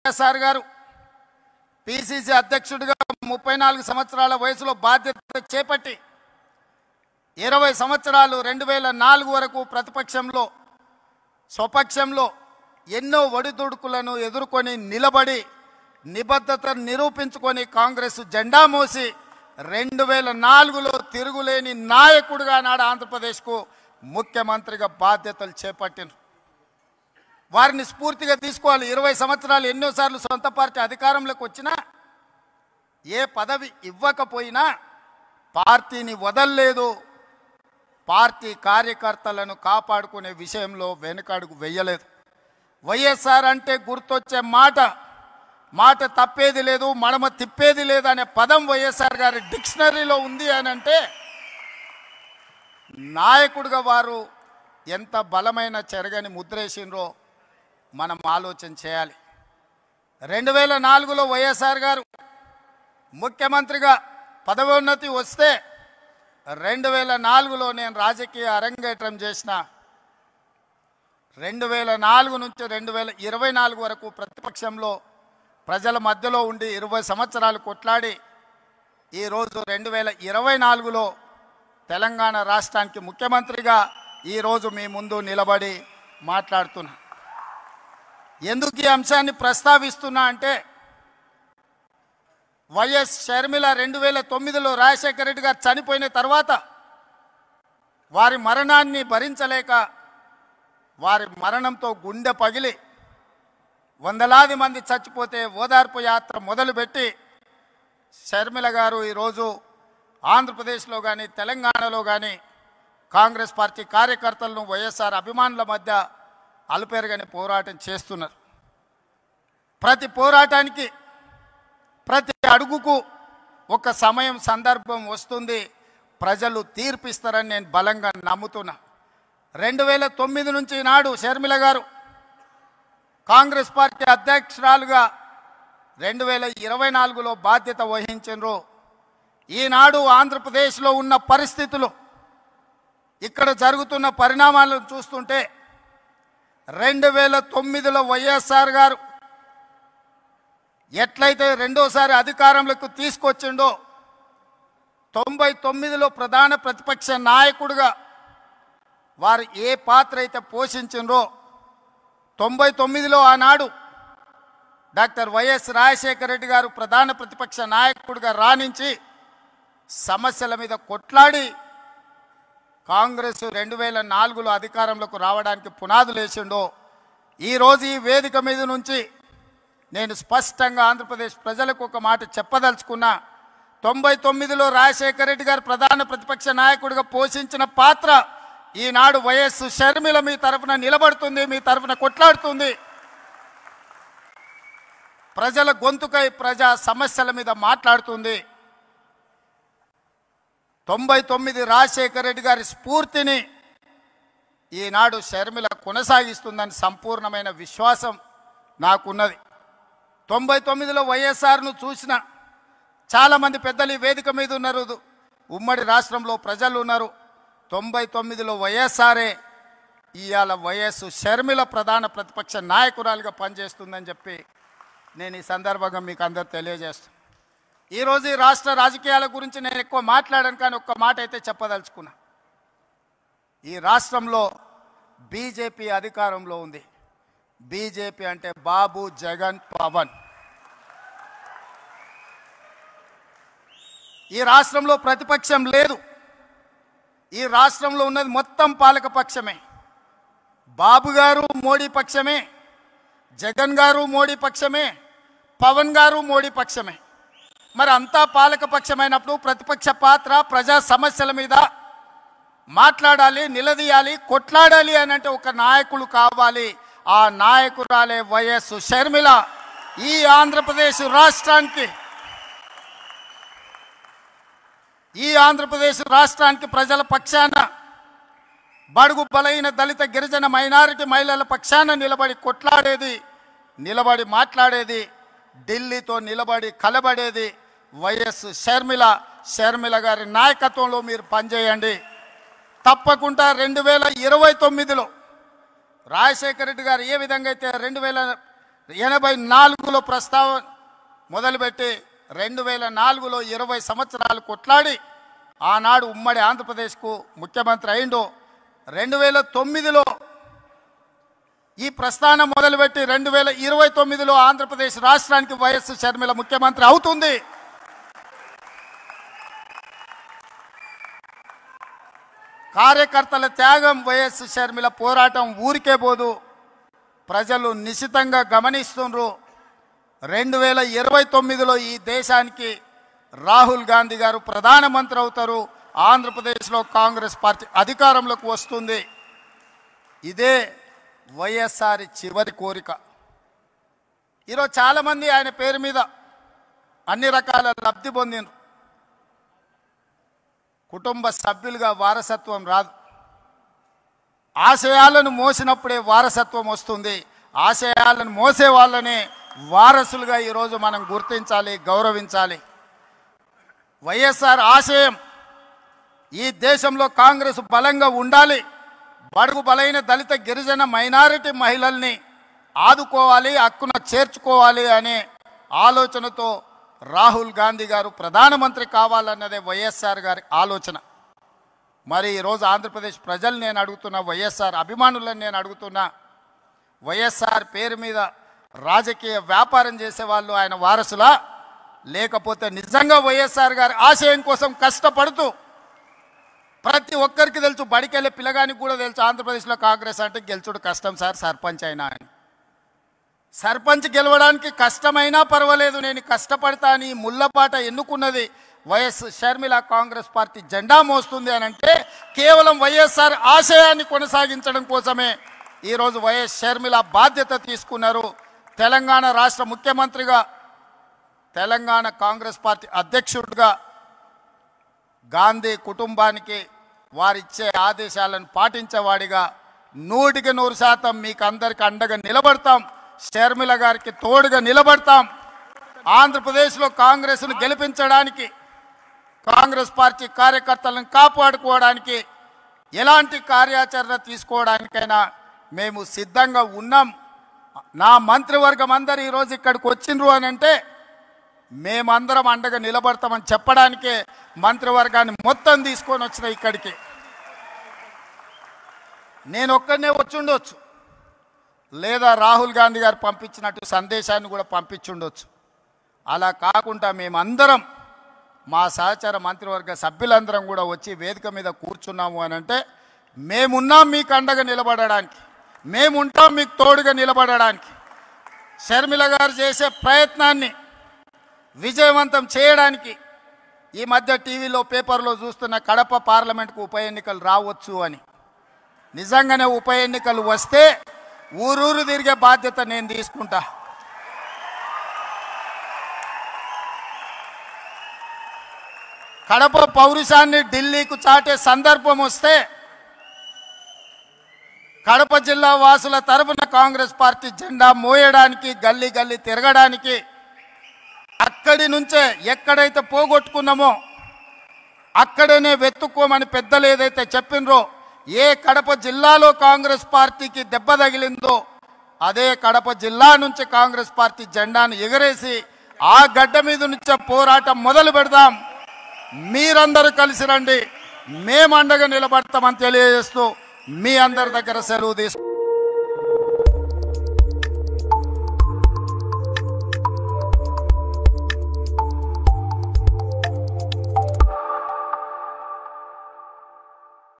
వైఎస్ఆర్ గారు పిసిసి అధ్యక్షుడిగా 34 సంవత్సరాల వయసులో బాధ్యత చేపట్టి 20 సంవత్సరాలు 2004 వరకు ప్రతిపక్షంలో స్వపక్షంలో ఎన్నో ఒడిదుడుకులను ఎదుర్కొని నిలబడి నిబద్ధత నిరూపించుకొని కాంగ్రెస్ జెండా మోసి 2004లో తిరుగులేని నాయకుడిగా నాడు ఆంధ్రప్రదేశ్కు ముఖ్యమంత్రిగా బాధ్యతలు చేపట్టిన వారిని స్ఫూర్తిగా తీసుకోవాలి. 20 సంవత్సరాలు ఎన్నోసార్లు సొంత పార్టీ అధికారంలోకి వచ్చినా ఏ పదవి ఇవ్వకపోయినా పార్టీని వదల్లేదు. పార్టీ కార్యకర్తలను కాపాడుకునే విషయంలో వెనుకడుగు వేయలేదు. వైఎస్ఆర్ అంటే గుర్తొచ్చే మాట తప్పేది లేదు, మడమ తిప్పేది లేదు అనే పదం వైఎస్ఆర్ గారి డిక్షనరీలో ఉంది అని అంటే నాయకుడిగా వారు ఎంత బలమైన చెరగని ముద్రేసినరో మనం ఆలోచన చేయాలి. 2004లో వైఎస్ఆర్ గారు ముఖ్యమంత్రిగా పదవోన్నతి వస్తే 2004లో నేను రాజకీయ అరంగేట్రం చేసిన. 2004 నుంచి 2024 వరకు ప్రతిపక్షంలో ప్రజల మధ్యలో ఉండి 20 సంవత్సరాలు కొట్లాడి ఈరోజు 2024లో తెలంగాణ రాష్ట్రానికి ముఖ్యమంత్రిగా ఈరోజు మీ ముందు నిలబడి మాట్లాడుతున్నా. ఎందుకు ఈ అంశాన్ని ప్రస్తావిస్తున్నా అంటే వైఎస్ షర్మిల 2009లో రాజశేఖర రెడ్డి గారు చనిపోయిన తర్వాత వారి మరణాన్ని భరించలేక వారి మరణంతో గుండె పగిలి వందలాది మంది చచ్చిపోతే ఓదార్పు యాత్ర మొదలుపెట్టి షర్మిల గారు ఈరోజు ఆంధ్రప్రదేశ్లో కానీ తెలంగాణలో కానీ కాంగ్రెస్ పార్టీ కార్యకర్తలను వైఎస్ఆర్ అభిమానుల మధ్య అలుపెరగని పోరాటం చేస్తున్నారు. ప్రతి పోరాటానికి ప్రతి అడుగుకు ఒక సమయం సందర్భం వస్తుంది, ప్రజలు తీర్పిస్తారని నేను బలంగా నమ్ముతున్నా. 2009 నుంచి నాడు షర్మిల గారు కాంగ్రెస్ పార్టీ అధ్యక్షురాలుగా 2024లో బాధ్యత వహించారు. ఈనాడు ఆంధ్రప్రదేశ్లో ఉన్న పరిస్థితులు ఇక్కడ జరుగుతున్న పరిణామాలను చూస్తుంటే 2009లో వైఎస్ఆర్ గారు ఎట్లయితే రెండోసారి అధికారంలోకి తీసుకొచ్చిండో 99లో ప్రధాన ప్రతిపక్ష నాయకుడిగా వారు ఏ పాత్ర అయితే పోషించిండ్రో 99లో ఆనాడు డాక్టర్ వైఎస్ రాజశేఖర రెడ్డి గారు ప్రధాన ప్రతిపక్ష నాయకుడిగా రాణించి సమస్యల మీద కొట్లాడి కాంగ్రెస్ 2004లో అధికారంలోకి రావడానికి పునాదులు వేసిండో ఈరోజు ఈ వేదిక మీద నుంచి నేను స్పష్టంగా ఆంధ్రప్రదేశ్ ప్రజలకు ఒక మాట చెప్పదలుచుకున్నా. 99లో రాజశేఖర రెడ్డి గారు ప్రధాన ప్రతిపక్ష నాయకుడిగా పోషించిన పాత్ర ఈనాడు వైఎస్ షర్మిల మీ తరఫున నిలబడుతుంది, మీ తరఫున కొట్లాడుతుంది. ప్రజల గొంతుకై ప్రజా సమస్యల మీద మాట్లాడుతుంది. 99 రాజశేఖర రెడ్డి గారి స్ఫూర్తిని ఈనాడు షర్మిల కొనసాగిస్తుందని సంపూర్ణమైన విశ్వాసం నాకున్నది. 99లో వైఎస్ఆర్ను చూసిన చాలామంది పెద్దలు ఈ వేదిక మీద ఉన్నారు, ఉమ్మడి రాష్ట్రంలో ప్రజలు ఉన్నారు. 99లో వైఎస్ఆరే ఇవాళ వైఎస్ షర్మిల ప్రధాన ప్రతిపక్ష నాయకురాలుగా పనిచేస్తుందని చెప్పి నేను ఈ సందర్భంగా మీకు అందరూ తెలియజేస్తాను. ఈరోజు ఈ రాష్ట్ర రాజకీయాల గురించి నేను ఎక్కువ మాట్లాడాను, కానీ ఒక్క మాట అయితే చెప్పదలుచుకున్నా. ఈ రాష్ట్రంలో బీజేపీ అధికారంలో ఉంది. బీజేపీ అంటే బాబు, జగన్, పవన్. ఈ రాష్ట్రంలో ప్రతిపక్షం లేదు. ఈ రాష్ట్రంలో ఉన్నది మొత్తం పాలక పక్షమే. బాబు గారు మోడీ పక్షమే, జగన్ గారు మోడీ పక్షమే, పవన్ గారు మోడీ పక్షమే. మరి అంతా పాలక పక్షమైనప్పుడు ప్రతిపక్ష పాత్ర ప్రజా సమస్యల మీద మాట్లాడాలి, నిలదీయాలి, కొట్లాడాలి అని అంటే ఒక నాయకులు కావాలి. ఆ నాయకురాలే వైఎస్ షర్మిల ఈ ఆంధ్రప్రదేశ్ రాష్ట్రానికి ప్రజల పక్షాన, బడుగు బలైన దళిత గిరిజన మైనారిటీ మహిళల పక్షాన నిలబడి కొట్లాడేది, నిలబడి మాట్లాడేది, ఢిల్లీతో నిలబడి కలబడేది వైఎస్ షర్మిల గారి నాయకత్వంలో మీరు పనిచేయండి. తప్పకుండా 2029లో రాజశేఖర రెడ్డి గారు ఏ విధంగా అయితే 84లో ప్రస్తావన మొదలుపెట్టి 2004లో 20 సంవత్సరాలు కొట్లాడి ఆనాడు ఉమ్మడి ఆంధ్రప్రదేశ్కు ముఖ్యమంత్రి అయిండు. 2009లో ఈ ప్రస్థానం మొదలుపెట్టి 2029లో ఆంధ్రప్రదేశ్ రాష్ట్రానికి వైఎస్ షర్మిల ముఖ్యమంత్రి అవుతుంది. కార్యకర్తల త్యాగం, వైఎస్ షర్మిల పోరాటం ఊరికే పోదు, ప్రజలు నిశితంగా గమనిస్తున్నారు. 2029లో ఈ దేశానికి రాహుల్ గాంధీ గారు ప్రధానమంత్రి అవుతారు. ఆంధ్రప్రదేశ్లో కాంగ్రెస్ పార్టీ అధికారంలోకి వస్తుంది. ఇదే వైఎస్ఆర్ చివరి కోరిక. ఈరోజు చాలామంది ఆయన పేరు మీద అన్ని రకాల లబ్ధి పొందినారు. కుటుంబ సభ్యులుగా వారసత్వం రాదు. ఆశయాలను మోసినప్పుడే వారసత్వం వస్తుంది. ఆశయాలను మోసే వాళ్ళనే వారసులుగా ఈరోజు మనం గుర్తించాలి, గౌరవించాలి. వైఎస్ఆర్ ఆశయం ఈ దేశంలో కాంగ్రెస్ బలంగా ఉండాలి, బడుగు బలైన దళిత గిరిజన మైనారిటీ మహిళల్ని ఆదుకోవాలి, హక్కున చేర్చుకోవాలి అనే ఆలోచనతో రాహుల్ గాంధీ గారు ప్రధానమంత్రి కావాలన్నదే వైఎస్ఆర్ గారి ఆలోచన. మరి ఈరోజు ఆంధ్రప్రదేశ్ ప్రజలు నేను అడుగుతున్నా, వైఎస్ఆర్ అభిమానులను నేను అడుగుతున్నా, వైఎస్ఆర్ పేరు మీద రాజకీయ వ్యాపారం చేసేవాళ్ళు ఆయన వారసులా, లేకపోతే నిజంగా వైఎస్ఆర్ గారి ఆశయం కోసం కష్టపడుతూ, ప్రతి ఒక్కరికి తెలుసు, బడికెళ్ళే పిల్లగానికి కూడా తెలుసు ఆంధ్రప్రదేశ్లో కాంగ్రెస్ అంటే గెలుచుడు కష్టం సార్, సర్పంచ్ అయినా అని. సర్పంచ్ గెలవడానికి కష్టమైనా పర్వాలేదు, నేను కష్టపడతా అని ముళ్ళపాట ఎన్నుకున్నది వైఎస్ షర్మిల కాంగ్రెస్ పార్టీ జెండా మోస్తుంది అని అంటే కేవలం వైఎస్ఆర్ ఆశయాన్ని కొనసాగించడం కోసమే ఈరోజు వైఎస్ షర్మిల బాధ్యత తీసుకున్నారు. తెలంగాణ రాష్ట్ర ముఖ్యమంత్రిగా, తెలంగాణ కాంగ్రెస్ పార్టీ అధ్యక్షుడిగా గాంధీ కుటుంబానికి వారిచ్చే ఆదేశాలను పాటించేవాడిగా 100% మీకు అందరికి అండగా నిలబడతాం. షర్మిల గారికి తోడుగా నిలబడతాం. ఆంధ్రప్రదేశ్లో కాంగ్రెస్ను గెలిపించడానికి, కాంగ్రెస్ పార్టీ కార్యకర్తలను కాపాడుకోవడానికి, ఎలాంటి కార్యాచరణ తీసుకోవడానికైనా మేము సిద్ధంగా ఉన్నాం. నా మంత్రివర్గం అందరూ ఈరోజు ఇక్కడికి వచ్చిండ్రు అని అంటే మేమందరం అండగా నిలబడతామని చెప్పడానికే మంత్రివర్గాన్ని మొత్తం తీసుకొని వచ్చిన ఇక్కడికి. నేను ఒక్కడనే వచ్చుండొచ్చు, లేదా రాహుల్ గాంధీ గారు పంపించినట్టు సందేశాన్ని కూడా పంపించుండొచ్చు. అలా కాకుండా మేమందరం, మా సహచర మంత్రివర్గ సభ్యులందరం కూడా వచ్చి వేదిక మీద కూర్చున్నాము అని అంటే మేమున్నాం మీకు అండగా నిలబడడానికి, మేముంటాం మీకు తోడుగా నిలబడడానికి. షర్మిల గారు చేసే ప్రయత్నాన్ని విజయవంతం చేయడానికి ఈ మధ్య టీవీలో పేపర్లో చూస్తున్న కడప పార్లమెంట్కు ఉప ఎన్నికలు రావచ్చు అని. నిజంగానే ఉప ఎన్నికలు వస్తే ఊరూరు తిరిగే బాధ్యత నేను తీసుకుంటా. కడప పౌరుషాన్ని ఢిల్లీకు చాటే సందర్భం వస్తే కడప జిల్లా వాసుల తరఫున కాంగ్రెస్ పార్టీ జెండా మోయడానికి, గల్లీ గల్లీ తిరగడానికి, అక్కడి నుంచే ఎక్కడైతే పోగొట్టుకున్నామో అక్కడనే వెతుక్కోమని పెద్దలు ఏదైతే చెప్పినరో, ఏ కడప జిల్లాలో కాంగ్రెస్ పార్టీకి దెబ్బ తగిలిందో అదే కడప జిల్లా నుంచి కాంగ్రెస్ పార్టీ జెండాను ఎగరేసి ఆ గడ్డ మీద నుంచే పోరాటం మొదలు పెడదాం. మీరందరూ కలిసి రండి, మేము అండగా నిలబడతామని తెలియజేస్తూ మీ అందరి దగ్గర సెలవు తీసుకుంటాం.